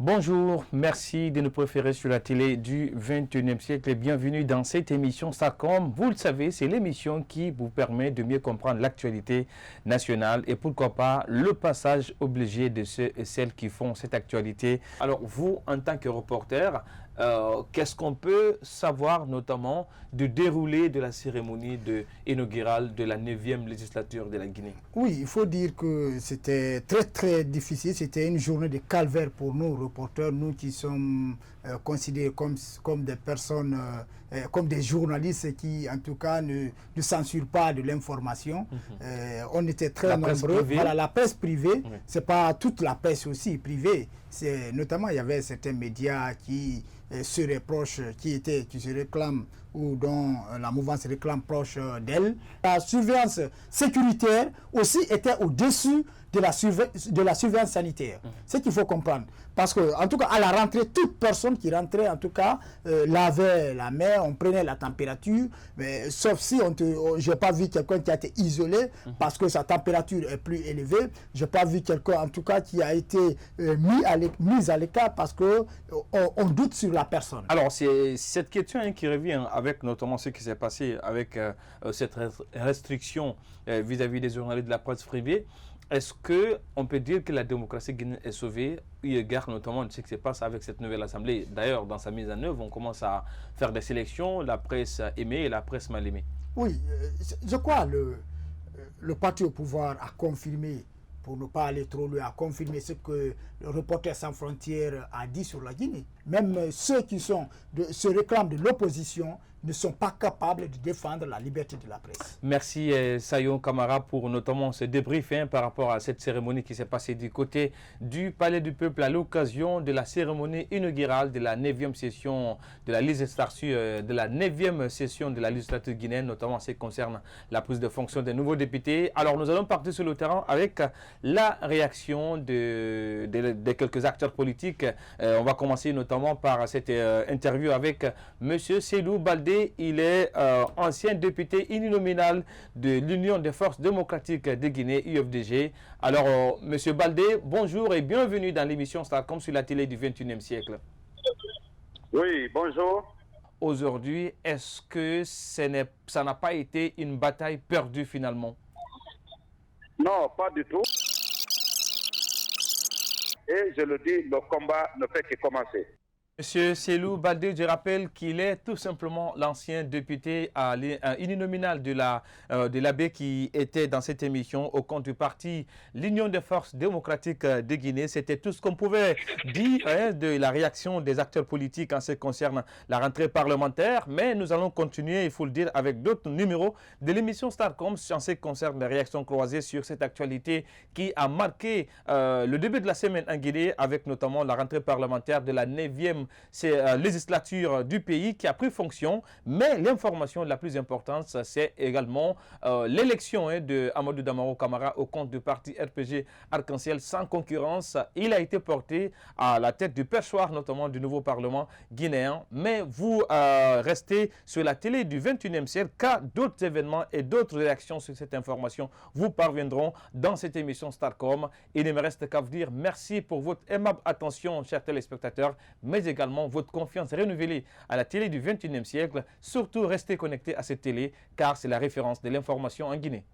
Bonjour, merci de nous préférer sur la télé du 21e siècle et bienvenue dans cette émission SARCOM. Vous le savez, c'est l'émission qui vous permet de mieux comprendre l'actualité nationale et pourquoi pas le passage obligé de ceux et celles qui font cette actualité. Alors vous, en tant que reporter, qu'est-ce qu'on peut savoir notamment du déroulé de la cérémonie inaugurale de la 9e législature de la Guinée? Oui, il faut dire que c'était très difficile. C'était une journée de calvaire pour nous, reporters, nous qui sommes considérés comme des personnes, comme des journalistes qui, en tout cas, ne censurent pas de l'information. On était très nombreux. Voilà, la presse privée, c'est pas toute la presse aussi privée. Notamment, il y avait certains médias qui se reprochent, qui se réclament ou dont la mouvance réclame proche d'elle. La surveillance sécuritaire aussi était au-dessus de la surveillance sanitaire. C'est ce qu'il faut comprendre. Parce que, en tout cas, à la rentrée, toute personne qui rentrait, en tout cas, lavait la main, on prenait la température, mais sauf si je n'ai pas vu quelqu'un qui a été isolé parce que sa température est plus élevée. Je n'ai pas vu quelqu'un, en tout cas, qui a été mis à l'écart parce qu'on doute sur la personne. Alors, c'est cette question qui revient avec notamment ce qui s'est passé avec cette restriction vis-à-vis des journalistes de la presse privée. Est-ce qu'on peut dire que la démocratie guinéenne est sauvée, eu égard notamment de ce qui se passe avec cette nouvelle assemblée? D'ailleurs, dans sa mise en œuvre, on commence à faire des sélections, la presse aimée et la presse mal aimée. Oui, je crois le parti au pouvoir a confirmé, pour ne pas aller trop loin, a confirmé ce que le Reporters sans frontières a dit sur la Guinée. Même ceux qui se réclament de l'opposition ne sont pas capables de défendre la liberté de la presse. Merci Sayon Kamara pour notamment ce débrief par rapport à cette cérémonie qui s'est passée du côté du Palais du Peuple à l'occasion de la cérémonie inaugurale de la 9e session de la législature de la législature guinéenne, notamment en ce qui concerne la prise de fonction des nouveaux députés. Alors nous allons partir sur le terrain avec la réaction de quelques acteurs politiques. On va commencer notamment par cette interview avec M. Selou Baldé. Il est ancien député uninominal de l'Union des forces démocratiques de Guinée, UFDG. Alors, M. Baldé, bonjour et bienvenue dans l'émission SARCOM sur la télé du 21e siècle. Oui, bonjour. Aujourd'hui, est-ce que ça n'a pas été une bataille perdue finalement? Non, pas du tout. Et je le dis, le combat ne fait que commencer. Monsieur Selou Baldé, je rappelle qu'il est tout simplement l'ancien député uninominal de l'AB qui était dans cette émission au compte du parti l'Union des forces démocratiques de Guinée. C'était tout ce qu'on pouvait dire de la réaction des acteurs politiques en ce qui concerne la rentrée parlementaire. Mais nous allons continuer, il faut le dire, avec d'autres numéros de l'émission SARCOM en ce qui concerne les réactions croisées sur cette actualité qui a marqué le début de la semaine en Guinée avec notamment la rentrée parlementaire de la 9e législature du pays qui a pris fonction, mais l'information la plus importante, c'est également l'élection de Amadou Damaro Camara au compte du parti RPG Arc-en-Ciel sans concurrence. Il a été porté à la tête du perchoir, notamment du nouveau Parlement guinéen. Mais vous restez sur la télé du 21e siècle car d'autres événements et d'autres réactions sur cette information vous parviendront dans cette émission SARCOM. Il ne me reste qu'à vous dire merci pour votre aimable attention, chers téléspectateurs, mais également votre confiance renouvelée à la télé du 21e siècle. Surtout, restez connectés à cette télé car c'est la référence de l'information en Guinée.